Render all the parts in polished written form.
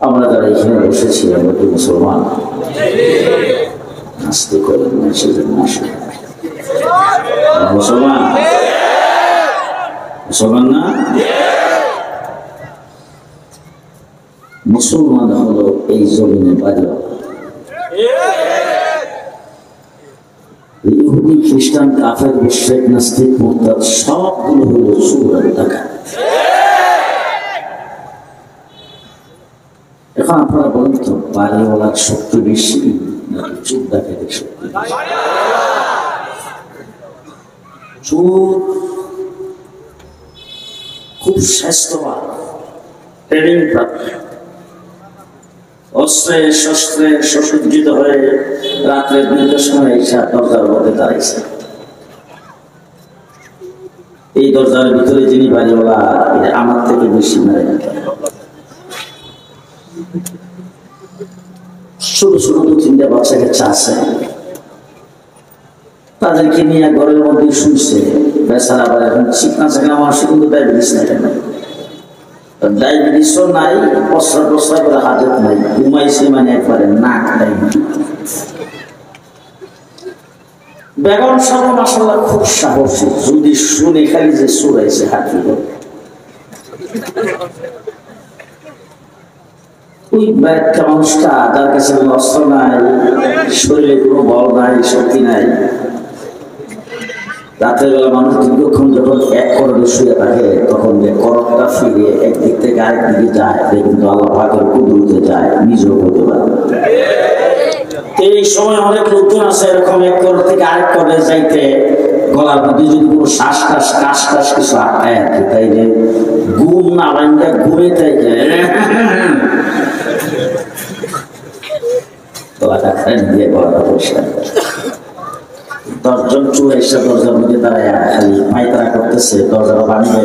আমরা যারা এখানে বসেছি আমরা কি মুসলমান? নাস্তিক করেন না, সেজন্য মুসলমান মুসলমান না। মুসলমান হলো এই জমিনে বাড়িওয়ালা। ইহুদি, খ্রিস্টান, কাফের, মুশরিক, নাস্তিক, মুরতাদ সবগুলো হলো চোর আর ডাকাত। এখন আপনারা বলেন তো, বাড়িওয়ালার শক্তি বেশি নাকি চোর ডাকাতের শক্তি? চোর খুব স্বাস্থ্যবান, ট্রেনিং প্রাপ্ত, অস্ত্রে শস্ত্রে সুসজ্জিত হয়ে রাত্রে 2টার সময় এসে দরজার মধ্যে দাঁড়াইছে। এই দরজার ভিতরে যিনি বাড়িওয়ালা, আমার থেকে বেশি মেরে ছোট ছোট 2-3টা বাচ্চাকে চাচ্ছে, তাদেরকে নিয়ে ঘরের মধ্যে শুনছে। বেচারা আবার এখন চিকনা চাকনা মানুষ, কিন্তু ডায়াবেটিস নাই, ডায়াবেটিসও নাই, প্রস্রাব প্রস্রাব করে হাজত নাই, ঘুমাইছে মানে একবারে নাক নাই। বেগম সাহেব মাশাআল্লাহ খুব সাহসী, যদি শুনে খালি যে চুরাইছে হাঁটি ওই একটা মানুষটা, যার কাছে অস্ত্র নাই, শরীরে কোনো বল নাই, শক্তি নাই, রাতের বেলা মানুষ দীর্ঘক্ষণ যখন এক করণে শুয়ে থাকে, তখন যে করণটা ফিরে একদিক থেকে আরেক দিকে যায়, কিন্তু আল্লাহ পাকের কুদরতে যায়, নিজেও হতে পারে। এই সময় অনেক লোকজন আছে এরকম এক করণ থেকে আরেক করণে যাইতে, গলার মধ্যে যদি কোনো শ্বাস টাস কাশ টাস কিছু আটকায় আর কি, তাই যে ঘুম না ভাঙলে ঘুমে থাকে গলাটা খাই দিয়ে গলাটা পরিষ্কার। 10 জন চোর এসে দরজার মধ্যে দাঁড়ায় খালি পায়তারা করতেছে, দরজা ভাঙবে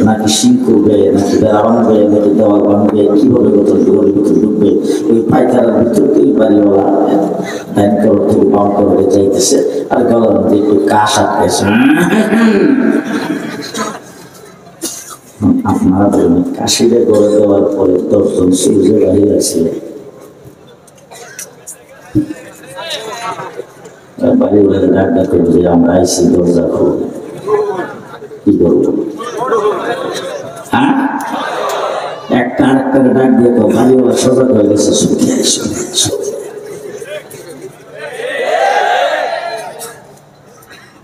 নাকি সিং করবে, নাকি বেড়া ভাঙবে, নাকি দেওয়াল ভাঙবে, কিভাবে ঘরের ভিতরে ঢুকবে। ওই পায়তারার ভিতর থেকে বাড়িওয়ালা ডাইন করোড় থেকে বাম করোড়ে যাইতেছে, আর গলার মধ্যে একটু কাশ আটকেছে। আপনারা বলুন, কাশিরে গড়ে দেওয়ার পরে 10 জন সূর্য বাহির আছে, বাড়িওয়ালাদের ডাক ডাকেন যে আমরা আইসি, দরজা খোল, কি করবো? হ্যাঁ, একটা আরেকটা ডাক দিয়ে বাড়িওয়ালা সজাগ হয়ে গেছে,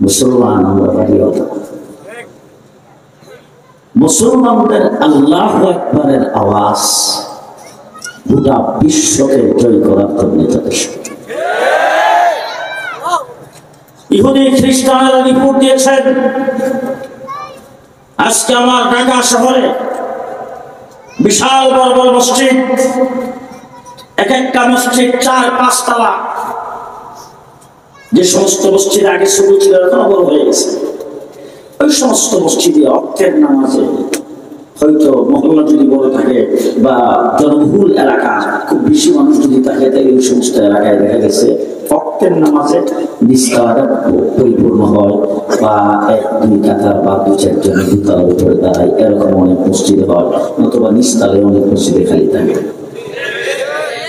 মুসলমান আমরা বাড়িওয়ালা। মুসলমানদের আল্লাহু আকবারের আওয়াজ গোটা বিশ্বকে জয় করার জন্য যথেষ্ট। ইহুদি খ্রিস্টানরা রিপোর্ট দিয়েছেন, আজকে আমার ঢাকা শহরে বিশাল বড় বড় মসজিদ, এক একটা মসজিদ 4-5 তলা। যে সমস্ত মসজিদ আগে ছোট ছিল এখন বড় হয়ে গেছে, ওই সমস্ত মসজিদে অক্তের নামাজে, হয়তো মহল্লা যদি বড় থাকে বা জনবহুল এলাকা খুব বেশি মানুষ যদি থাকে, তাই ওই সমস্ত এলাকায় দেখা গেছে অক্তের নামাজে নিস্তালাটা পরিপূর্ণ হয়, বা 1-2 কাতার বা 2-4 জন দুতলার উপরে দাঁড়ায়, এরকম অনেক মসজিদে হয়, অথবা নিস্তালে অনেক মসজিদে খালি থাকে।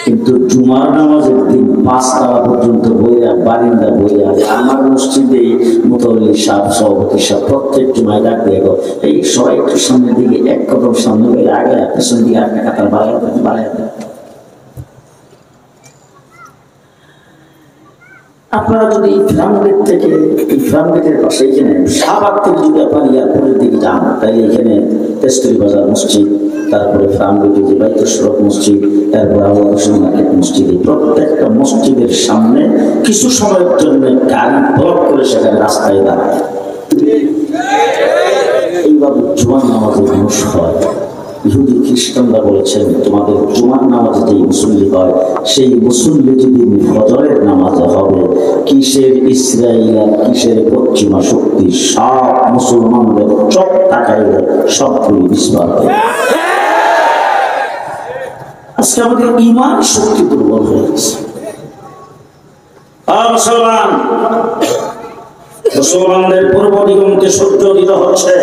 কিন্তু জুমার নামাজের দিন 5 তলা পর্যন্ত বইয়া, বারিন্দা বইয়া, আমার মসজিদে মুতাওয়াল্লি সাহেব, সভাপতি সাহেব প্রত্যেক জুমায় ডাক দিয়ে গো, এই সবাই একটু সামনের দিকে, 1 কদম সামনে গেলে আগে পেছন দিকে একটা কাতার বাড়ায় দেন। আপনারা যদি ইফরাম গেট থেকে, ইফরাম গেটের পাশে এখানে শাহবাগ থেকে যদি আপনার এয়ারপোর্টের দিকে যান, তাহলে এখানে তেস্তুরি বাজার মসজিদ, তারপরে ফার্ম গেটে যে বাইতুল শরফ মসজিদ, তারপরে আবু হোসেন মার্কেট মসজিদ, প্রত্যেকটা মসজিদের সামনে কিছু সময়ের জন্য গাড়ি ব্লক করে সেখানে রাস্তায় দাঁড়ায়। এইভাবে জুমার নামাজে মানুষ হয়। ইহুদি খ্রিস্টানরা বলেছেন, তোমাদের জুমার নামাজে যে মুসল্লি হয়, সেই মুসল্লি যদি ফজরের নামাজে হবে, কিসের ইসরায়েল আর কিসের পশ্চিমা শক্তি সব মুসলমানদের চোখ তাকাইলে সবগুলি বিস্ফোরণ হয়। আজকে আমাদের ঈমান শক্তি দুর্বল হয়ে গেছে। মুসলমান, মুসলমানদের পূর্ব দিগন্তে সূর্য উদিত হচ্ছে।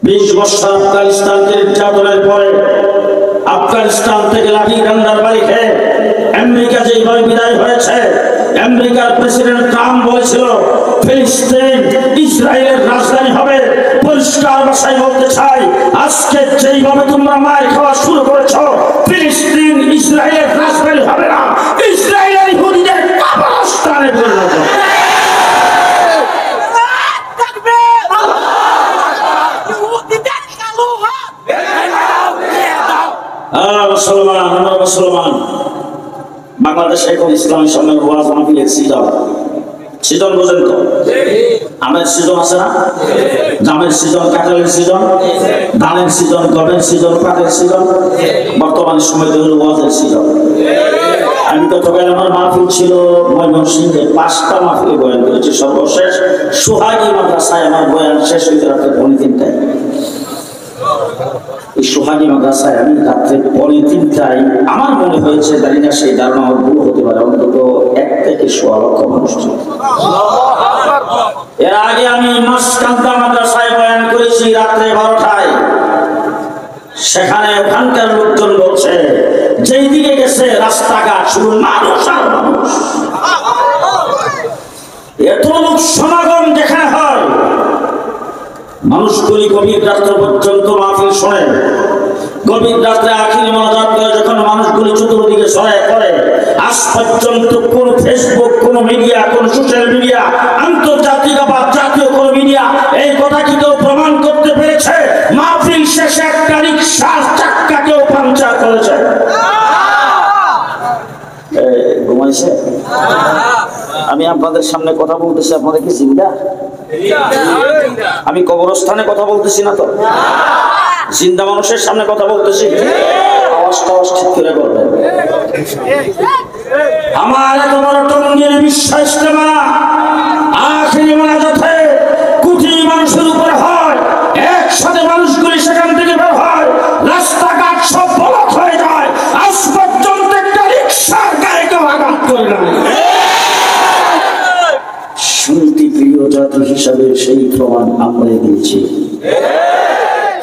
20 বছর আফগানিস্তানের নির্যাতনের পরে আফগানিস্তান থেকে লাঠি ডান্ডার বাড়ি খেয়ে আমেরিকা যেভাবে বিদায় হয়েছে, আমেরিকার প্রেসিডেন্ট ট্রাম্প বলেছিল ফিলিস্তিন ইসরায়েলের রাজধানী হবে। পরিষ্কার ভাষায় বলতে চাই, আজকে যেইভাবে তোমরা মার খাওয়া শুরু করেছ, ফিলিস্তিন ইসরায়েলের রাজধানী হবে না, ইসরায়েলের ইহুদিদের কবরস্থানে পরিণত হবে। মুসলমান, আমরা মুসলমান। বাংলাদেশে এখন ইসলামী সম্মেলন ওয়াজ মাহফিলের সিজন, সিজন বোঝেন তো? আমের সিজন আছে না? জামের সিজন, কাঁঠালের সিজন, ধানের সিজন, গমের সিজন, পাটের সিজন। বর্তমানে সময় হল ওয়াজের সিজন। আমি গতকাল আমার মাহফিল ছিল ময়মনসিংহে, 5টা মাহফিলে বয়ান করেছি। সর্বশেষ সোহাগী মাদ্রাসায় আমার বয়ান শেষ হইতে রাত্রে 2:30টায়। এই সোহাগী মাদ্রাসায় আমি রাত্রে 2:30টায়, আমার মনে হয়েছে, জানি না সেই ধারণা আমার ভুল হতে পারে, অন্তত 1 থেকে 1.25 লক্ষ মানুষ ছিল। এর আগে আমি মাসকান্দা মাদ্রাসায় বয়ান করেছি রাত্রে 12টায়। সেখানে ওখানকার লোকজন বলছে যেই দিকে গেছে রাস্তাঘাট শুধু মানুষ আর মানুষ। এত লোক সমাগম যেখানে হয়, মানুষগুলি গভীর রাত্র পর্যন্ত মাহফিল শোনে। গভীর রাত্রে আখির মোনাজাত করে যখন মানুষগুলি চতুর্দিকে ছড়ায় পড়ে, আজ পর্যন্ত কোন ফেসবুক, কোন মিডিয়া, কোন সোশ্যাল মিডিয়া, আন্তর্জাতিক বা জাতীয় কোন মিডিয়া এই কথা কি কেউ প্রমাণ করতে পেরেছে মাহফিল শেষে একটা রিকশার চাক্কা কেউ পাংচার করেছে? ঘুমাইছে? আমি আপনাদের সামনে কথা বলতেছি, আপনাদের কি জিন্দা? আমি কবরস্থানে কথা বলতেছি না তো, জিন্দা মানুষের সামনে কথা বলতেছি। আওয়াজটা ঠিক করে করবেন। আমার এত বড় টঙ্গীর বিশ্ব ইজতেমা আখিরি মোনাজাতে কোটি মানুষের উপরে হয়, একসাথে মানুষগুলি সেখান থেকে বের হয়, রাস্তাঘাট সব ব্লক হয়ে যায়, আজ পর্যন্ত একটা রিকশার গায়ে কেউ আঘাত করে না। শান্তিপ্রিয় জাতি হিসাবে সেই প্রমাণ আমরাই দিয়েছি।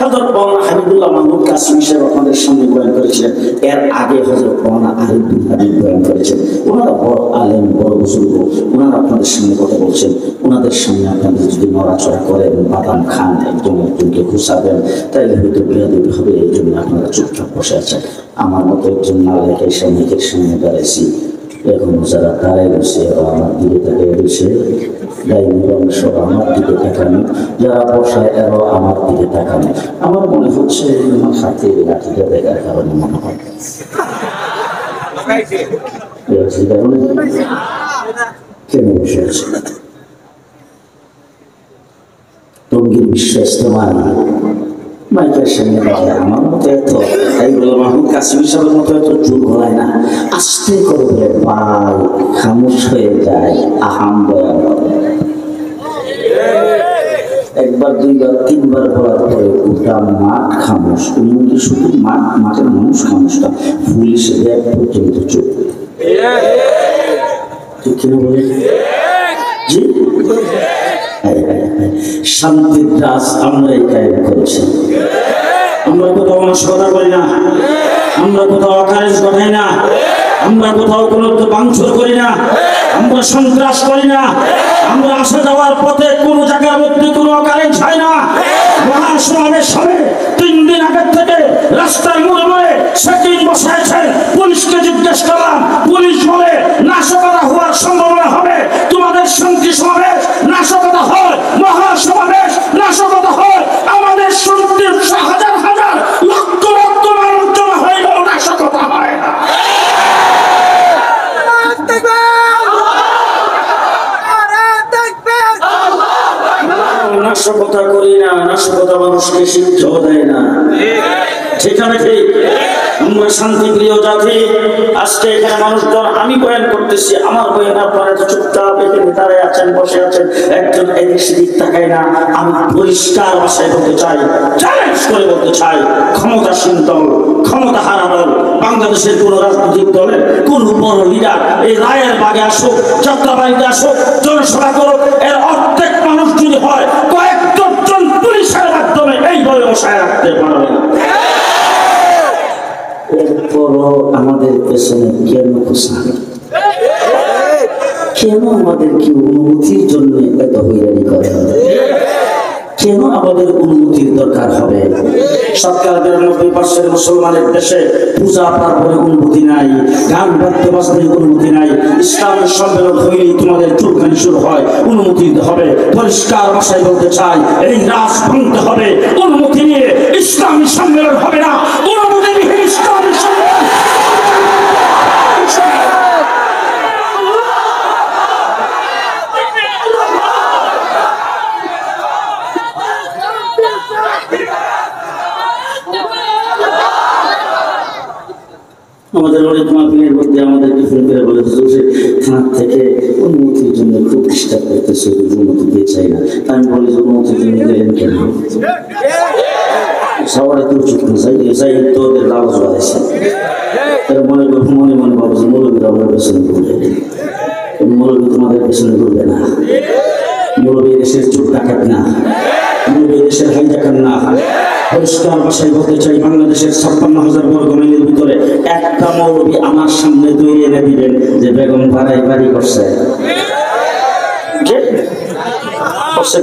হযরত মাওলানা হাবিবুল্লাহ মাহমুদ কাসেমী সাহেব আপনাদের সামনে বয়ান করেছিলেন। এর আগে হযরত মাওলানা আরিফুল হাবিব বয়ান করেছেন। ওনারা বড় আলেম, বড় বুজুর্গ, ওনারা আপনাদের সামনে কথা বলছেন। ওনাদের সামনে আপনাদের যদি নড়াচড়া করেন, বাদাম খান, একজনকে ঘুষাবেন, তাইলে হয়তো বেয়াদবি হবে। এই জন্য আপনারা চুপচাপ বসে আছেন। আমার মতো একজন নালায়কের সামনের সামনে দাঁড়াইছি, এখন যারা দাঁড়ায় বসে আমার দিকে তাকিয়ে বসে, ডাইনি অংশ আমার দিকে তাকানো, যারা বসায় এরাও আমার দিকে তাকানো। আমার মনে হচ্ছে আমার হাতে লাঠিটা দেখার কারণে মনে হয় কেন বসে আছে। টঙ্গীর বিশ্ব ইজতেমায় মাইকের সামনে কথা আমার মতো এত এইগুলো মাহমুদ কাসেমী সাহেবের মতো এত জোর গলায় না, আস্তে করে বলে ভাই খামোশ হয়ে যায়, আহাম বয়ান হবে। একবার, দুইবার, তিনবার বলার পরে গোটা মাঠ খামোশ। এমনকি শুধু মাঠের মানুষ খামোশ না, পুলিশ র্যাব পর্যন্ত চুপ। ঠিক কিনা বলে? জি, শান্তির রাজ আমরাই কায়েম করেছি। আমরা কোথাও নাশকতা করি না, আমরা কোথাও অকারেজ ঘটাই না, আমরা কোথাও কোনো ভাঙচুর করি না, আমরা সন্ত্রাস করি না, আমরা আসা যাওয়ার পথে কোনো জায়গার মধ্যে কোনো অকারেজ হয় না। মহাসমাবেশ হবে 3 দিন আগের থেকে রাস্তার মোড়ে মোড়ে সেটিং বসাইছেন। পুলিশকে জিজ্ঞেস করলাম, পুলিশ বলে নাশকতা হওয়ার সম্ভাবনা হবে। তোমাদের শান্তি সমাবেশ নাশকতা হয়, মহাসমাবেশ নাশকতা হয়, আমাদের শান্তির হাজার হাজার লক্ষ লক্ষ মানুষ জমা হয়ে গেল, নাশকতা হয় না। নাশকতা করি না, নাশকতা মানুষকে শিক্ষা দেয় না। ঠিক আছে, ঠিক। আমরা শান্তিপ্রিয় জাতি। আজকে এখানে মানুষজন, আমি বয়ান করতেছি, আমার বয়ান আপনারা চুপচাপ এখানে দাঁড়ায় আছেন, বসে আছেন, একজন এদিক সেদিক তাকায় না। আমি পরিষ্কার ভাষায় বলতে চাই, চ্যালেঞ্জ করে বলতে চাই, ক্ষমতাসীন দল, ক্ষমতা হারা দল, বাংলাদেশের কোন রাজনৈতিক দলের কোন বড় লিডার এই রায়ের বাগে আসুক, যাত্রাবাড়িতে আসুক, জনসভা করুক, এর অর্ধেক মানুষ যদি হয়, কয়েক ডজন পুলিশের মাধ্যমে এইভাবে বসায় রাখতে পারবে না। এরপরও আমাদের পেছনে কেন খোঁজা, কেন আমাদেরকে অনুমতির জন্য এত হইরানি করে, কেন আমাদের অনুমতির দরকার হবে? সরকার ৯২% মুসলমানের দেশে পূজা পার্বণে অনুমতি নাই, গান বাদ্য বাজনে অনুমতি নাই, ইসলামের সম্মেলন হইলেই তোমাদের চুলকানি শুরু হয়, অনুমতি দিতে হবে। পরিষ্কার ভাষায় বলতে চাই, এই রাজ ভাঙতে হবে। অনুমতি নিয়ে ইসলামী সম্মেলন হবে না, অনুমতি নিয়ে ইসলামী সম্মেলন। আমাদের অনেক মাহফিলের মধ্যে আমাদেরকে ফোন করে বলেছে যে থানা থেকে অনুমতির জন্য খুব ডিস্টার্ব করতেছে, অনুমতি দিয়ে চাই না। আমি বলি যে অনুমতির জন্য দিলেন কেন? সবার কেউ চুপ না, যাই তো ওদের লালচ বাড়াইছে। তারা মনে মনে ভাবো যে মৌলবীরা আমার পেছনে ঘুরবে, মৌলবী তোমাদের পেছনে ঘুরবে না, মৌলবী দেশের চোখ ডাকাত না, মৌলবী দেশের হাই ডাকাত না। পরিষ্কার ভাষায় বলতে চাই, বাংলাদেশের ৫৬,০০০ বর্গ মাইলের ভিতরে একটা মৌলবী আমার সামনে তৈরি এনে দিবেন যে বেগম পাড়ায় বাড়ি করছে,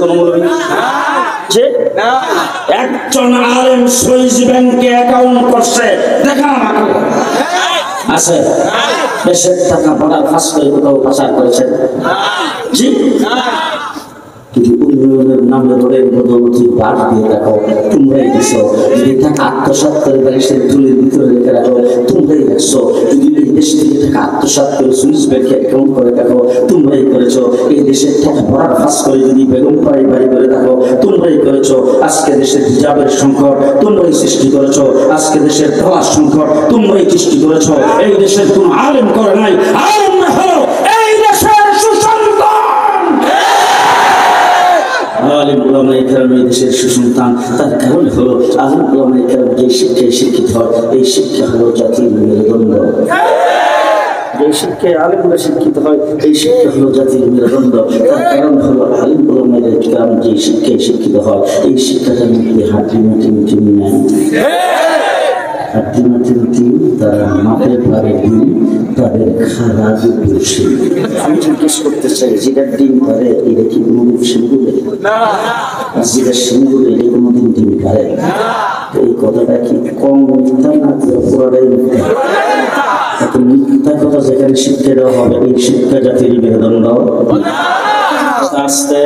কোন মৌলবী? যে একজন আলেম সুইস ব্যাংকে অ্যাকাউন্ট করছে, দেখা আমাকে আছে। দেশের টাকা পড়ার ফাঁস করে কোথাও পাচার করেছেন? জি। কিন্তু উন্নয়নের নামে রোডের বদৌলতি বাদ দিয়ে দেখো, তোমরাই দিছো। যদি টাকা আত্মসাৎ করে বালিশের তুলের ভিতরে রেখে রাখো, তোমরাই রাখছো। যদি এই দেশ থেকে টাকা আত্মসাৎ করে সুইস ব্যাংকে অ্যাকাউন্ট করে দেখো, তোমরাই করেছো। এই দেশের টাকা ভরার ফাঁস করে যদি বেগম পাড়ায় বাড়ি করে দেখো, তোমরাই করেছো। আজকে দেশের হিজাবের সংকট তোমরাই সৃষ্টি করেছো, আজকে দেশের ধরার সংকট তোমরাই সৃষ্টি করেছো। এই দেশের কোন আলেম করে নাই, আলেমরা হলো এই দেশের সুসন্তান। আলেম ওলামায়ে কেরাম এই দেশের সুসন্তান। তার কারণ হলো আলেম ওলামায়ে কেরাম যে শিক্ষায় শিক্ষিত হয়, এই শিক্ষা হলো জাতির মেরুদণ্ড। যে শিক্ষায় আলেমরা শিক্ষিত হয়, এই শিক্ষা হলো জাতির মেরুদণ্ড। তার কারণ হলো আলেম ওলামায়ে কেরাম যে শিক্ষায় শিক্ষিত হয়, এই শিক্ষাটার মধ্যে হাড্ডি মাটি নেয়, হাড্ডি মাটি তারা মাপের পারে দিন, তাদের খারাপ দোষী। আমি জিজ্ঞেস করতে চাই, যেটা ডিম পারে এটা কি কোনোদিন সিঙ্গুরে? যেটা সিঙ্গুরে এটা কোনোদিন ডিম পারে? এই কথাটা কি কম মিথ্যা না পুরোটাই মিথ্যা? এত মিথ্যা কথা যেখানে শিক্ষা দেওয়া হবে, এই শিক্ষা জাতির মেরুদণ্ড আসতে।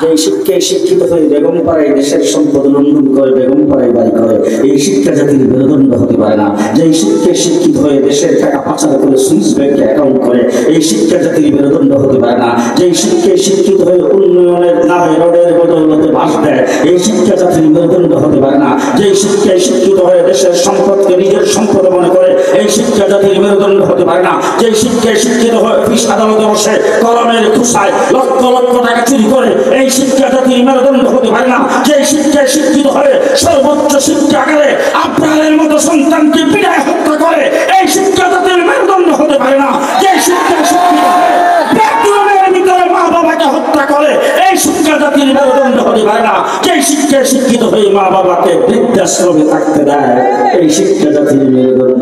যে শিক্ষায় শিক্ষিত হয়ে বেগম পাড়ায় দেশের সম্পদ লুণ্ঠন করে বেগম পাড়ায় বাড়ি করে, এই শিক্ষা জাতির মেরুদণ্ড হতে পারে না। যে শিক্ষায় শিক্ষিত হয়ে দেশের টাকা পাচার করে সুইস ব্যাংকে অ্যাকাউন্ট করে, এই শিক্ষা জাতির মেরুদণ্ড হতে পারে না। যে শিক্ষায় শিক্ষিত হয়ে উন্নয়নের নামে রোডের বদৌলতে বাস দেয়, এই শিক্ষা জাতির মেরুদণ্ড হতে পারে না। যে শিক্ষায় শিক্ষিত হয়ে দেশের সম্পদকে নিজের সম্পদ মনে করে, এই শিক্ষা জাতির মেরুদণ্ড হতে পারে না। যে শিক্ষায় শিক্ষিত হয়ে অফিস আদালতে বসে কলমের খুশায় লক্ষ লক্ষ টাকা চুরি করে, এই শিক্ষা জাতির মেরুদণ্ড হতে পারে না। যে শিক্ষায় শিক্ষিত হয়ে সর্বোচ্চ শিক্ষাগারে আপনাদের মতো সন্তানকে পিটায় হত্যা করে, এই শিক্ষা জাতির মেরুদণ্ড হতে পারে না। যে শিক্ষায় শিক্ষিত হয়ে বেডরুমের ভিতরে মা বাবাকে হত্যা করে, এই শিক্ষা জাতির মেরুদণ্ড হতে পারে না। যে শিক্ষায় শিক্ষিত হয়ে মা বাবাকে বৃদ্ধাশ্রমে থাকতে দেয়, এই শিক্ষা জাতির মেরুদণ্ড,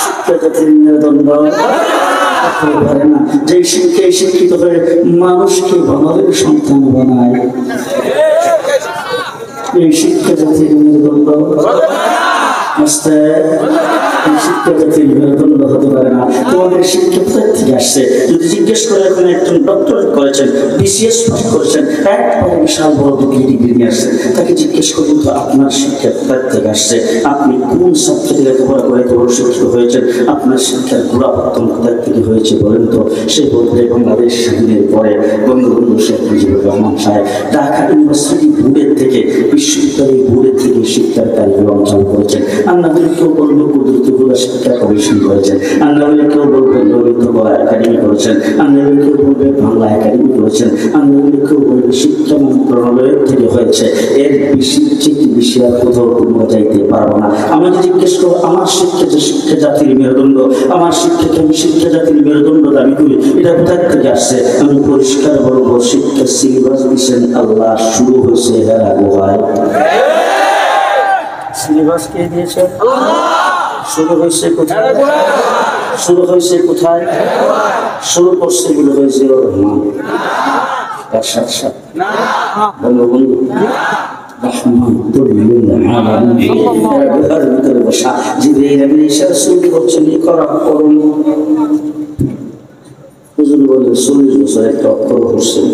শিক্ষা জাতির মেরুদণ্ড পারে না। যে শিক্ষায় শিক্ষিত হয়ে মানুষকে ভালোভাবে সন্তান বানায়, এই শিক্ষা জাতির মেরুদণ্ড আসতে। এই শিক্ষা জাতির মেরুদণ্ড হতে পারে না। তোমাদের শিক্ষা কোথায় থেকে আসছে? যদি জিজ্ঞেস করে, এখন একজন ডক্টরেট করেছেন, বিসিএস পাস করেছেন, একবারে বিশাল বড় ডিগ্রি নিয়ে আসছে, তাকে জিজ্ঞেস করুন তো আপনার শিক্ষা কোথায় থেকে আসছে, আপনি কোন সাবজেক্টে লেখাপড়া করে এত বড় শিক্ষিত হয়েছেন, আপনার শিক্ষার গোড়াপত্তন কোথায় থেকে হয়েছে বলেন তো? সে বলতে বাংলাদেশ স্বাধীনের পরে বঙ্গবন্ধু শেখ মুজিবুর রহমান সাহেব ঢাকা ইউনিভার্সিটি বোর্ডের থেকে, বিশ্ববিদ্যালয় বোর্ডের থেকে শিক্ষার কারিকুলাম চালু করেছেন। আমরা কেউ বলবো কুদরতুল্লাহ শিক্ষা কমিশন করেছেন, আমরা কেউ বলবে ললিত কলা একাডেমি করেছেন, আমরা কেউ বলবে বাংলা একাডেমি করেছেন, আমরা কেউ বলবে শিক্ষা মন্ত্রণালয়ের থেকে হয়েছে। এর বেশি থেকে বেশি আর কোথাও তোমরা যাইতে পারবো না। আমাকে জিজ্ঞেস করো, আমার শিক্ষা যে শিক্ষা জাতির মেরুদণ্ড, আমার শিক্ষাকে আমি শিক্ষা জাতির মেরুদণ্ড দাবি করি, এটা কোথায় থেকে আসছে? আমি পরিষ্কার বলবো, শিক্ষা সিলেবাস দিচ্ছেন আল্লাহ, শুরু হয়েছে হেরা গুহায়। সিলেবাস কে দিয়েছেন? শুরু হয়েছে কোথায়? শুরু হয়েছে কোথায়? শুরু করছে বলে হয়েছে রহমান তার সাথে সাথে বন্ধু বন্ধু ভিতরে বসা জিবরাইল শুরু করছেন করা করুন। হুজুর বললেন 40 বছর একটা অক্ষর করছেন,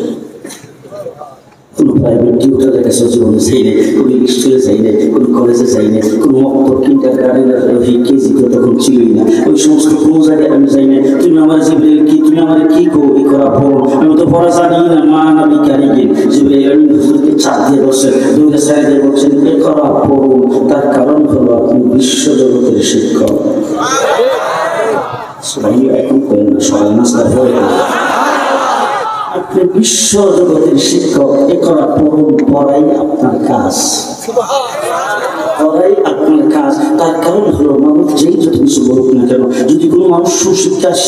কোনো প্রাইভেট টিউটারের কাছে জীবনে যাই নাই, কোনো স্কুলে যাই নাই, কোনো কলেজে যাই নাই, কোনো মক্তব কিন্টার গার্ডেনের কেজি তখন ছিলই না, ওই সমস্ত কোনো জায়গায় আমি যাই নাই। তুমি আমার জিবরাইল কি, তুমি আমার কি কো এই করা পড়ো, আমি তো পড়া জানি না, মা নবী কারিগিন। জিবরাইল আমিন হুজুরকে চাপ দিয়ে বসছেন, দুইটা সাইড দিয়ে বলছেন এ করা পড়ো, তার কারণ হলো আপনি বিশ্বজগতের শিক্ষক। এখন করেন না, সবাই নাস্তা হয়ে আপনি বিশ্ব জগতের শিক্ষক, এ করা পড়াই আপনার কাজ, পড়াই আপনার কাজ। তার কারণ হলো মানুষ যেই যত কিছু বলুক না কেন, যদি কোনো মানুষ সুশিক্ষায়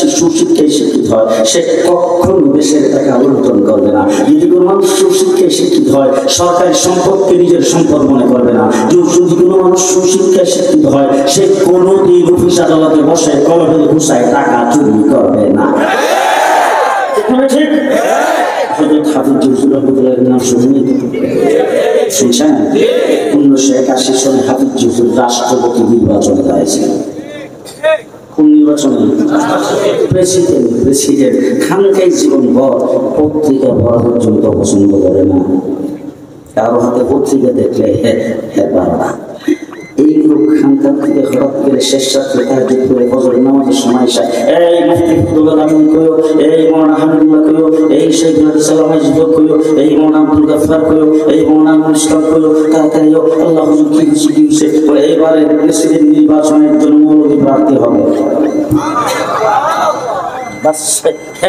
শিক্ষিত হয় সে কখনো দেশের টাকা লুণ্ঠন করবে না। যদি কোনো মানুষ সুশিক্ষায় শিক্ষিত হয় সরকারি সম্পদকে নিজের সম্পদ মনে করবে না। যদি কোনো মানুষ সুশিক্ষায় শিক্ষিত হয় সে কোনোদিন অফিস আদালতে বসে কলমের ঘুষায় টাকা চুরি করবে না। ঠিক হযরত হাফিজ জুজুর রহমাতুল্লাহির নাম শুনছেন? 1981 সালে হাফিজ জুজুর রাষ্ট্রপতি নির্বাচনে দাঁড়িয়েছিলেন। কোন নির্বাচনে? প্রেসিডেন্ট। খানকাই জীবন ভর পত্রিকা পড়া পর্যন্ত পছন্দ করে না, কারো হাতে পত্রিকা দেখলে বারবা। এই লোক খানকার থেকে হঠাৎ করে শেষ রাত্রে তাহাজ্জুদ করে ফজর নামাজের সময় এসে এই মুফতি ফজলুল আমিন কইও, এই মাওলানা হামিদুল্লাহ কইও, এই শেখ সালাম আইজুদ কইও, এই মাওলানা আব্দুল গাফফার কইও, এই মাওলানা মুস্তাক কইও, তাড়াতাড়ি আল্লাহ হুজুর কি দিয়েছে এবারে প্রেসিডেন্ট নির্বাচনের জন্য মৌলবী প্রার্থী হবে।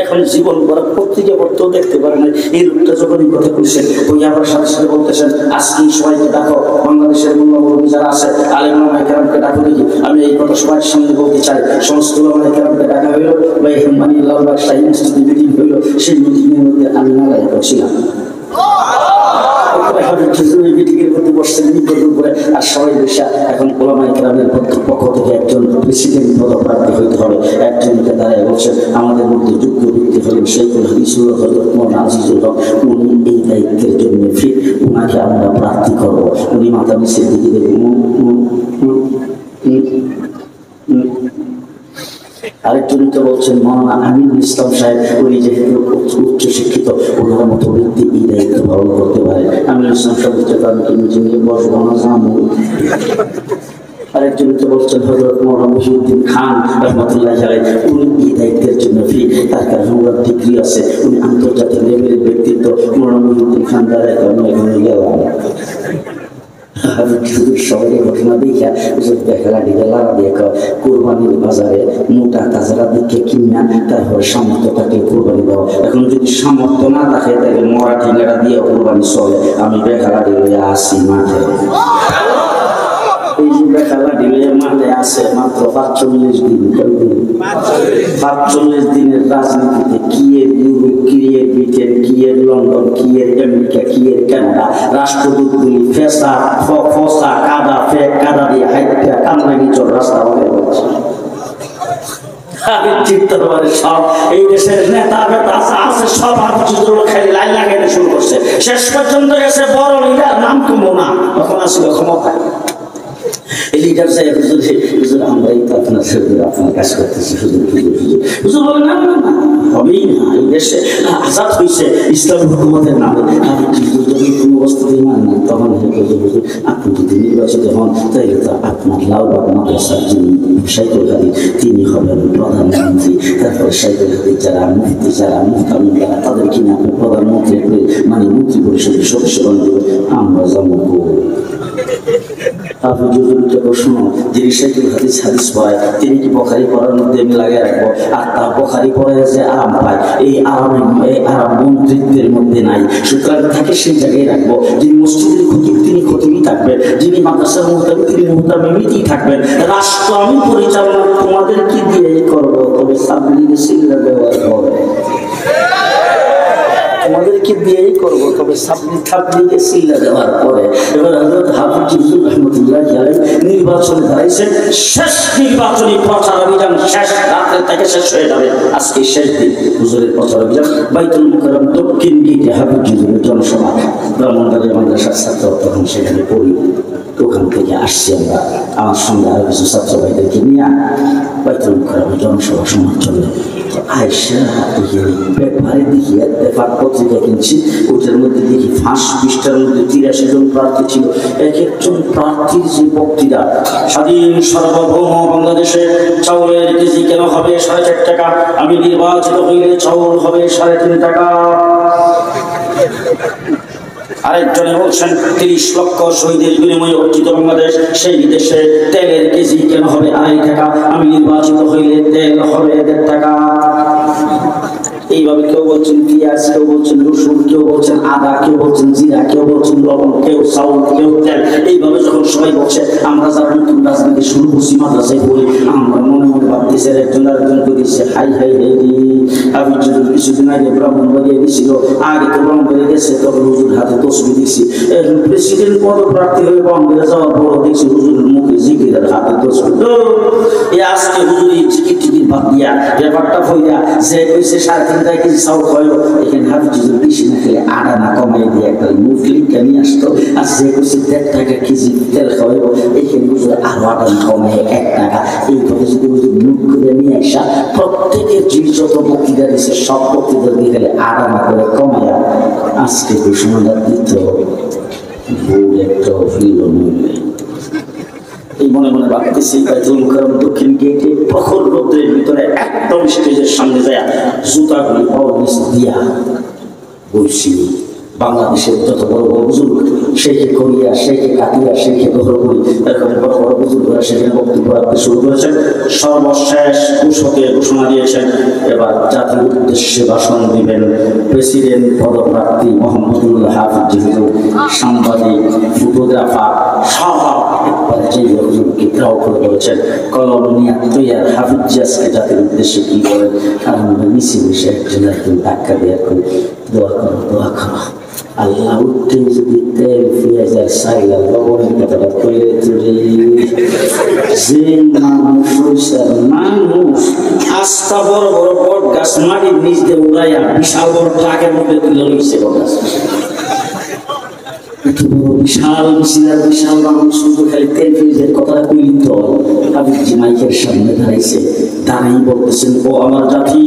এখন জীবন ভরা পত্রিকা পড়তেও দেখতে পারে না। এই লোকটা যখন এই কথা বলছেন ওই আবার সাথে সাথে বলতেছেন আজকে সবাইকে ডাকো, বাংলাদেশের মূল্যবোধ যারা আছে আলেম ওলামায়ে কেরামকে ডাকো দেখি। আমি এই কথা সবার সামনে বলতে চাই, সমস্ত ওলামায়ে কেরামকে ডাকা হইল বা মানে লালবাগ শাহী মসজিদে মিটিং হইল, সেই মিটিংয়ের মধ্যে আমি নালায় করছিলাম। আর সবাই বসে এখন ওলামায়ে কেরামের পক্ষ থেকে একজন প্রেসিডেন্ট পদপ্রার্থী হইতে হবে। একজনকে দাঁড়ায় বলছেন আমাদের মধ্যে যোগ্য ব্যক্তি হলেন শেখুল হাদিসুল হযরত মাওলানা আজিজুল হক, উনি এই দায়িত্বের জন্য ফিট, উনাকে আমরা প্রার্থী করবো। উনি মাথা নিচের দিকে আরেকজনকে বলছেন মাওলানা আমিনুল ইসলাম সাহেব, উনি যেহেতু উচ্চ শিক্ষিত ওনার মতো ব্যক্তি এই দায়িত্ব পালন করতে পারে। আমিনুল ইসলাম সাহেব তাদেরকে মিটিংয়ে বসবো না জামু। আরেকজনকে বলছেন হযরত মাওলানা মহিউদ্দিন খান রহমাতুল্লাহ আলাইহি, উনি এই দায়িত্বের জন্য ফি, তার কারণ ওনার ডিগ্রি আছে, উনি আন্তর্জাতিক লেভেলের ব্যক্তিত্ব। মাওলানা মহিউদ্দিন খান দ্বারা আমি এখানে গেলাম। সবাই ঘটনা দেখা খেলা দিকে লাগা দিয়ে কোরবানির বাজারে মোটা তাজারা দিকে কিনা তারপরে সামর্থ্য থাকলে কোরবানি দাও। এখন যদি সামর্থ্য না থাকে তাহলে মরা ঠিকাটা দিয়ে কোরবানি চলে। আমি বেখালা দিয়ে আসি মাঠে, এই যে বেখালা দিলে মাঠে আছে মাত্র 45 দিন। 45 দিনের রাজনীতিতে কি এর ইউরোপ, কি এর ব্রিটেন, কি এর লন্ডন, কি এর আমেরিকা, কি এর কানাডা, রাষ্ট্রদূতগুলি ফেসা ফসা কাদা ফেক কাদা দিয়ে হাইটা কামড়ে নিচর রাস্তা বলে বলছে। সব এই দেশের নেতা বেতা আছে সব খালি লাইন লাগাইতে শুরু করছে। শেষ পর্যন্ত গেছে বড় লিডার নাম কমো না, তখন আসলে ক্ষমতায় লিডার সাহেব হুজুর আমরাই তো আপনার কাজ করতেছি। হুজুর বলে না হবেই না, এই দেশে আজাদ হয়েছে ইসলামী হুকুমতের নামে। আমি যদি কোনো অবস্থাতেই মান না তখন আপনি যদি নির্বাচিত হন তাহলে তো আপনার লালবাগ মাদ্রাসার যিনি সাইকুল হাদিস তিনি হবেন প্রধানমন্ত্রী। তারপরে সাইকুল হাদিস যারা মুফতি যারা মুহতামিম যারা তাদের কিনে আপনি প্রধানমন্ত্রী মানে মন্ত্রী পরিষদের সদস্য বানাবেন। আমরা যাবো আপনি যদি প্রশ্ন যিনি সাইকুল হাদিস হাদিস পড়ায় তিনি কি বুখারী পড়ার মধ্যে আমি লাগিয়ে রাখবো? আর তার বুখারী পড়ে যে আরাম পায় এই আরাম মন্ত্রিত্বের মধ্যে নাই, সুতরাং তাকে সেই জায়গায় রাখবো। যিনি মসজিদের খতিব তিনি খতিবই থাকবেন, যিনি মাদ্রাসার মুহতামিম তিনি মুহতামিমই থাকবেন। রাষ্ট্র আমি পরিচালনা তোমাদের কি দিয়েই করবো, তবে সাবলীলে সিল্লা ব্যবহার হবে। তোমাদেরকে দিয়েই করবো, তবে ছাত্রীকে সিল্লা দেওয়ার পরে এবার হযরত হাফিজ হুজুর রাহমাতুল্লাহি আলাইহি নির্বাচনে দাঁড়াইছেন। শেষ নির্বাচনী প্রচার অভিযান শেষ, রাত্রে থেকে শেষ হয়ে যাবে, আজকে শেষ দিন হুজুরের প্রচার অভিযান। বাইতুল মুকাররম দক্ষিণ গেটে হাফিজ হুজুরের জনসভা, ব্রাহ্মণবাড়িয়া মাদ্রাসার ছাত্র তখন সেখানে পড়ি। ওখান থেকে আসছি আমরা, আমার সঙ্গে আরো কিছু ছাত্র ভাইদেরকে নিয়ে বাইতুল মুকাররমে জনসভা শোনার জন্য। আয়সা পেপারে দেখি পেপার পত্রিকা কিনছি, ওটার মধ্যে দেখি ফার্স্ট পৃষ্ঠার মধ্যে 83 জন প্রার্থী ছিল। এক একজন প্রার্থীর যে বক্তৃতা, স্বাধীন সার্বভৌম বাংলাদেশে চাউলের কেজি কেন হবে 4.5 টাকা, আমি নির্বাচিত হইলে চাউল হবে 3.5 টাকা। আরেকজনে বলছেন 30 লক্ষ শহীদের বিনিময়ে অর্জিত বাংলাদেশ, সেই দেশে তেলের কেজি কেন হবে 2.5 টাকা, আমি নির্বাচিত হইলে তেল হবে 1.5 টাকা। এইভাবে কেউ বলছেন পেঁয়াজ, কেউ বলছেন রসুন, কেউ বলছেন আদা, কেউ বলছেন জিরা, কেউ বলছেন লবণ, কেউ চাউল, কেউ তেল। এইভাবে যখন সবাই বলছে, আমরা যারা নতুন রাজনীতি শুরু করছি মাদ্রাসায় পড়ি, আমরা মনে মনে ভাবতেছি একজন আরেকজনকে দিচ্ছে হাই হাই হাই রে। আমি যদি কিছুদিন আগে ব্রাহ্মণবাড়িয়া গেছিল, আগে তো ব্রাহ্মণবাড়িয়া গেছে, তখন হুজুর হাতে তসবি দিচ্ছি। প্রেসিডেন্ট পদপ্রার্থী হয়ে ব্রাহ্মণবাড়িয়া যাওয়ার পর দেখছি হুজুরের মুখে জিকিরের হাতে তসবি। আজকে হুজুর এই জিকির টিকির বাদ দিয়া ব্যাপারটা হইয়া যে কইছে 3.5 কেজি চাউল খাওয়াই, এখানে হাফিজ হুজুর বেশি না খেলে আটা না কমাই দিয়ে একটা মুফলিকে নিয়ে আসতো। আর যে কইছে 1.5 টাকা কেজি তেল খাওয়াই, এখানে হুজুর আরো আটা না কমাই 1 টাকা। এইভাবে যদি হুজুর মুখ করে নিয়ে আসা প্রত্যেকের যে যত বক্তৃতা দিচ্ছে সব বক্তৃতা দিয়ে গেলে আটা না করে কমায়া আজকে ঘোষণাটা দিত, ভুল একটা ফিল নইলে। এই মনে মনে ভাবতেছি বাইতুল মুকাররম দক্ষিণ গেটে প্রখর রোদ্রের ভিতরে একদম স্টেজের সামনে যায় জুতাগুলি পাওয়ার নিচে দিয়া বলছি, বাংলাদেশের যত বড় বড় বুজুর্গ, শেখে করিয়া, শেখে কাটিয়া, শেখে গহরপুরি, এরকম বড় বড় বুজুর্গরা সেখানে বক্তব্য রাখতে শুরু করেছেন। সর্বশেষ ঘোষকে ঘোষণা দিয়েছেন, এবার জাতির উদ্দেশ্যে ভাষণ দিবেন প্রেসিডেন্ট পদপ্রার্থী মোহাম্মদুল্লাহ হাফিজ, যেহেতু সাংবাদিক, ফটোগ্রাফার সব একবারে যে হুজুরকে গ্রাহ করে বলেছেন কলম নিয়ে তৈয়ার হাফিজ আজকে জাতির উদ্দেশ্যে কি বলেন। আর আমরা মিশে মিশে একজন একজন ধাক্কা দেওয়া করি, দোয়া করো, দোয়া করো, আল্লাহ উঠতে যদি তেল পেঁয়াজ আর সাইলা লবণের কথাটা কইলে তুলে যে মানুষ আস্তা বড় বড় বট গাছ মাটির নিচ দিয়ে উড়াইয়া বিশাল বড় ট্রাকের মধ্যে তুলে লইছে বট গাছ। বিশাল বিশাল বিশাল মানুষ শুধু খালি তেল পেঁয়াজের কথাটা কইলি তো হাবিবজি মাইকের সামনে দাঁড়াইছে, দাঁড়াই বলতেছেন, ও আমার জাতি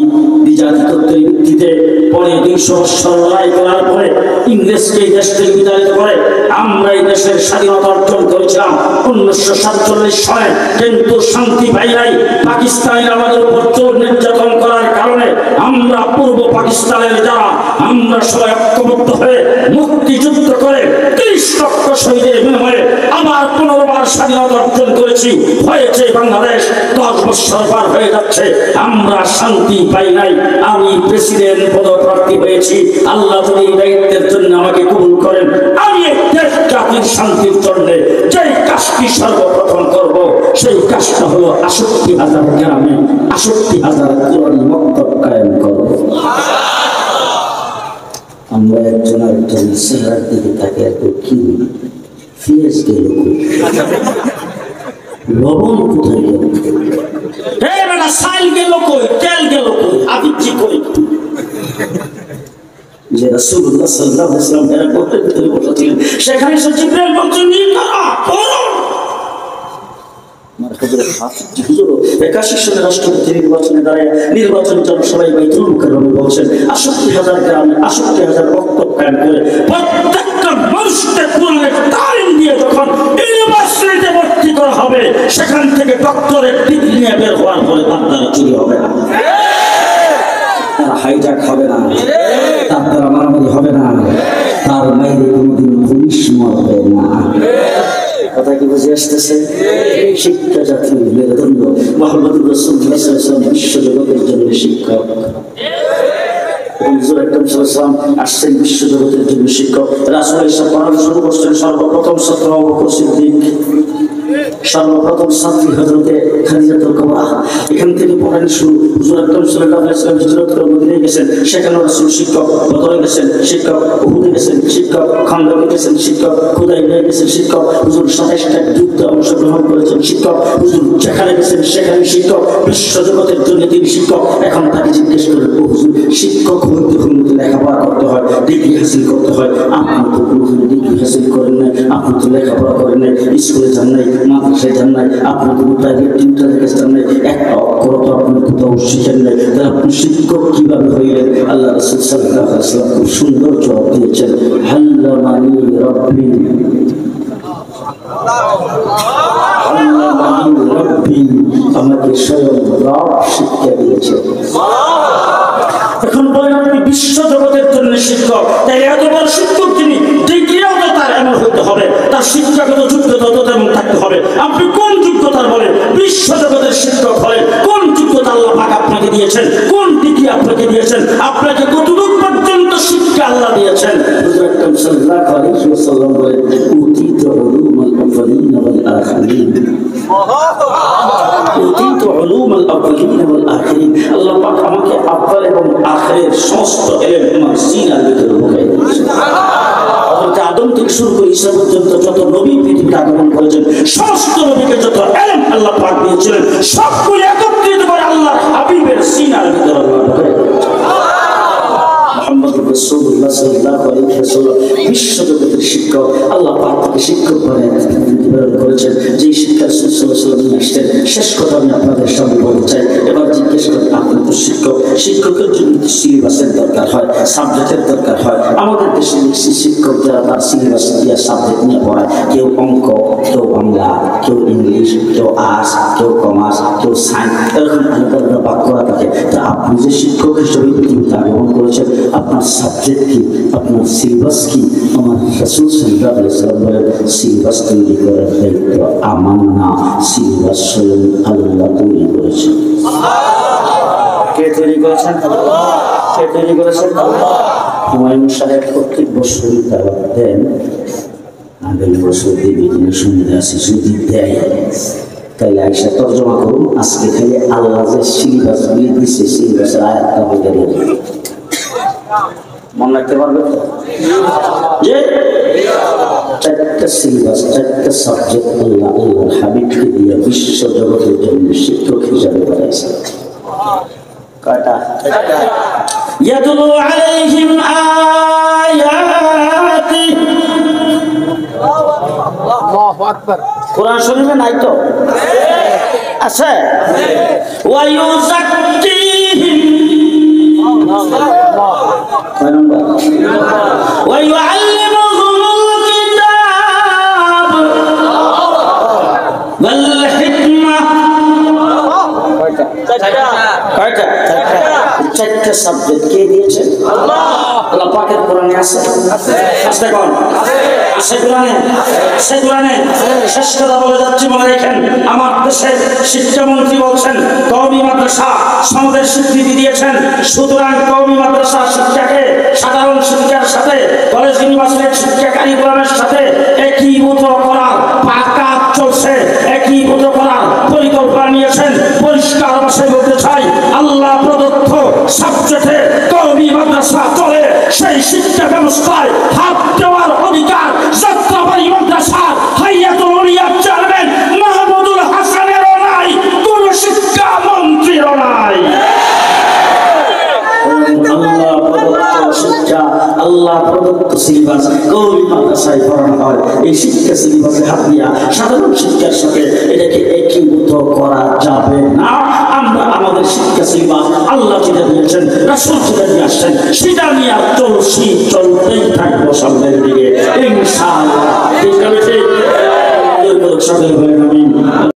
বিজাতি তত্ত্বের ভিত্তিতে পরে 200 বছর লড়াই করার পরে ইংরেজকে এই দেশ থেকে বিতাড়িত করে আমরা এই দেশের স্বাধীনতা অর্জন করেছিলাম 1947 সালে, কিন্তু শান্তি পাই নাই। পাকিস্তানের আমাদের উপর জোর নির্যাতন করার কারণে আমরা পূর্ব পাকিস্তানের যারা আমরা সবাই ঐক্যবদ্ধ হয়ে মুক্তিযুদ্ধ করে 30 লক্ষ শহীদের বিনিময়ে আবার 15 বার স্বাধীনতা অর্জন করেছি। হয়েছে বাংলাদেশ 10 বছর পার হয়ে যাচ্ছে, আমরা শান্তি পাই নাই। আমি প্রেসিডেন্ট পদপ্রার্থী হয়েছি, আল্লাহ যদি এই দায়িত্বের জন্য আমাকে কবুল করেন, আমি এই দেশ জাতির শান্তির জন্য যে কাজটি সর্বপ্রথম করব সেই কাজটা হলো 68,000 গ্রামে 68,000 কোরআনী মক্তব কায়েম করব। আমরা একজন আরেকজন চেহারার দিকে তাকে এত কি ফিয়েস গেল, লবণ কোথায় গেল, সাইল গেল কই, তেল গেল কই, আবিচ্ছি কই। যে রাসূলুল্লাহ সাল্লাল্লাহু আলাইহি ওয়াসাল্লাম এর কোটের ভিতরে বসেছিলেন, সেখানে এসে জিবরাইল বলছেন করো। রাষ্ট্রপতি নির্বাচনে দাঁড়ায় নির্বাচন সবাই বাইতুল মুকাররমে বলছেন 68,000 গ্রামে 68,000 বক্তব্য কায়েম করে প্রত্যেকটা মানুষকে কোরআনের তালিম দিয়ে যখন ইউনিভার্সিটিতে ভর্তি করা হবে, সেখান থেকে ডক্টরেট ডিগ্রি নিয়ে বের হওয়ার পরে তার দ্বারা চুরি হবে না, তার হাইজ্যাক হবে না, তার দ্বারা মারামারি হবে না, তার মাইরে কোনোদিন পুলিশ মরবে না। কথা কি বুঝে আসতেছে? শিক্ষা জাতির মেরুদণ্ড, মুহাম্মদুর রাসূলুল্লাহ সাল্লাল্লাহু আলাইহি ওয়াসাল্লাম বিশ্বজগতের জন্য শিক্ষক, হুজুর আকরাম সাল্লাল্লাহু আলাইহি ওয়াসাল্লাম আসছেন বিশ্বজগতের জন্য শিক্ষক। রাসূল এসে পড়ানো শুরু করছেন, সর্বপ্রথম ছাত্র আবু বকর সিদ্দিক, সর্বপ্রথম ছাত্রী হযরতে খাদিজাতুল কুবরা, এখান থেকে পড়ানো শুরু। হুজুর আকরাম সাল্লাল্লাহু আলাইহি ওয়াসাল্লাম হিজরত করে মদিনায় গেছেন, সেখানে রাসূল শিক্ষক, বদরে গেছেন শিক্ষক, উহুদে গেছেন শিক্ষক, খন্দকে গেছেন শিক্ষক, হুদায়বিয়ায় গেছেন শিক্ষক, হুজুর 27টা যুদ্ধে অংশগ্রহণ করেছেন শিক্ষক, হুজুর যেখানে গেছেন সেখানে শিক্ষক, বিশ্বজগতের জন্য তিনি শিক্ষক। এখন তাকে জিজ্ঞেস করেন, ও হুজুর, শিক্ষক হইতে হলে লেখাপড়া করতে হয়, ডিগ্রি হাসিল করতে হয়, আপনি তো কোনোদিন ডিগ্রি হাসিল করেন নাই, আপনি তো লেখাপড়া করেন নাই, স্কুলে যান নাই, মাদ্রাসায় যান নাই, আপনি কোনো প্রাইভেট টিউটরের কাছে যান নাই, একটা অক্ষর তো আপনি কোথাও শিখেন নাই, তাহলে আপনি শিক্ষক কিভাবে হইলেন? আল্লাহ রাসূল সাল্লাল্লাহু আলাইহি ওয়াসাল্লাম খুব সুন্দর জবাব দিয়েছেন, আল্লামানি রাব্বি, আল্লামানি রাব্বি, আমাকে স্বয়ং রব শিক্ষা দিয়েছেন। এখন বলেন আপনি বিশ্ব জগতের জন্য শিক্ষক, তাই এত বড় শিক্ষক তিনি, ডিগ্রিও তো তার এমন হতে হবে, তার শিক্ষাগত যোগ্যতা তো তেমন থাকতে হবে। আপনি কোন যোগ্যতার বলে বিশ্ব জগতের শিক্ষক হলেন? কোন যোগ্যতা আল্লাহ পাক আপনাকে দিয়েছেন? কোন ডিগ্রি আপনাকে দিয়েছেন? আপনাকে কতদূর পর্যন্ত শিক্ষা আল্লাহ দিয়েছেন? হুজুর আকরাম সাল্লাল্লাহু আলাইহি ওয়াসাল্লাম বলেন, উতীতু উলুমাল আউয়ালিন ওয়াল আখিরিন, উতীতু উলুমাল আউয়ালিন ওয়াল আখিরিন, আল্লাহ পাক আমাকে আউয়াল এবং আখিরের সমস্ত ইলম আমার সিনার ভিতরে ঢুকাই দিয়েছেন। হযরত আদম থেকে শুরু করে ঈসা পর্যন্ত যত নবী পৃথিবীতে আগমন করেছেন, সমস্ত নবীকে যত ইলম আল্লাহ পাক দিয়েছিলেন, সবগুলো একত্রিত করে আল্লাহর হাবিবের সিনার ভিতরে আল্লাহ ঢুকাই দিয়েছেন। মুহাম্মদুর রাসূলুল্লাহ সাল্লাল্লাহু আলাইহি ওয়াসাল্লাম বিশ্ব জগতের শিক্ষক, আল্লাহ পাক তাকে শিক্ষক প্রেরণ করেছেন। যে শিক্ষা রাসূল সাল্লাল্লাহু আলাইহি ওয়াসাল্লাম আসছেন, শেষ কথা আমি আপনাদের সামনে বলতে চাই। এবার জিজ্ঞেস করেন, আপনি তো শিক্ষক, শিক্ষকের জন্য সিলেবাসের দরকার হয়, সাবজেক্টের দরকার হয়। আমাদের দেশে দেখছি শিক্ষক যারা তার সিলেবাস দিয়ে সাবজেক্ট নিয়ে পড়ায়, কেউ অঙ্ক, কেউ বাংলা, কেউ ইংলিশ, কেউ আর্টস, কেউ কমার্স, কেউ সায়েন্স, এরকম আলাদা আলাদা ভাগ করা থাকে। তা আপনি যে শিক্ষক হিসেবে পৃথিবীতে আগমন করেছেন, আপনার সাবজেক্ট কি, আপনার সিলেবাস কি? আমার রাসূল সাল্লাল্লাহু আলাইহি ওয়াসাল্লাম বলেন, সিলেবাস তৈরি করার দায়িত্ব আমার না, সিলেবাস স্বয়ং আল্লাহ তৈরি করেছেন। কে তৈরি করেছেন? আল্লাহ। কে তৈরি করেছেন? আল্লাহ। হুমায়ুন সাহেব প্রত্যেক বছরই দাওয়াত দেন, আগামী বছর দেবে কিনা সন্দেহ আছে, যদি দেয় তাহলে আইসা তর্জমা করুন। আজকে খালি আল্লাহ যে সিলেবাস গুলি দিচ্ছে, সিলেবাসের আয়াতটা বলে দেবেন, মনে রাখতে পারবে তো? যে 4টা সিলেবাস, 4টা সাবজেক্ট আল্লাহ আল্লাহর হাবিবকে দিয়ে বিশ্ব জগতের জন্য শিক্ষক হিসাবে বানাইছে। কয়টা? ইয়াতুলু আলাইহিম আয়াতি, আল্লাহু আকবার। কোরআন শরীফে নাই তো? আছে। ওয়া ইউযাক্কিহিম, ওয়া ইউআল্লিমুহুমুল কিতাব ওয়াল হিকমাহ। কয়টা? 4টা সাবজেক্ট কে দিয়েছেন? আল্লাহ। আল্লাহ পাকের কোরআনে আছে? আছে। কোন আছে? কোরআনে আছে। কোরআনে শেষ কথা বলে যাচ্ছি, মনে রাখেন। আমার দেশের শিক্ষামন্ত্রী বলছেন কওমি মাদ্রাসা সমাজের স্বীকৃতি দিয়েছেন, সুতরাং কওমি মাদ্রাসা শিক্ষাকে সাধারণ শিক্ষার সাথে কলেজ ইউনিভার্সিটির শিক্ষা কারিকুলামের সাথে একীভূত করার পাকা চলছে, একীভূত করার পরিকল্পনা নিয়েছেন। পরিষ্কার ভাষায় বলতে চাই, আল্লাহ প্রদত্ত সাবজেক্টে কওমি মাদ্রাসা চলে, সেই শিক্ষা ব্যবস্থায় হাত দেওয়ার অধিকার যাত্রাবাড়ী মাদ্রাসার হাইয়াতুল উলিয়ার চেয়ারম্যান মাহমুদুল হাসানেরও নাই, কোন শিক্ষা মন্ত্রীরও নাই। আল্লাহ প্রদত্ত সিলেবাস কওমি মাদ্রাসায় পড়ানো হয়। এই শিক্ষা সিলেবাসে হাত দিয়া সাধারণ শিক্ষার সাথে এটাকে একীভূত করা যাবে না। আমরা আমাদের শিক্ষা সিলেবাস আল্লাহ যেটা দিয়েছেন, রাসূল যেটা দিয়ে আসছেন, সেটা নিয়ে চলতেই থাকবো সামনের দিকে ইনশাআল্লাহ। ঠিক আছে, সকলে বলেন।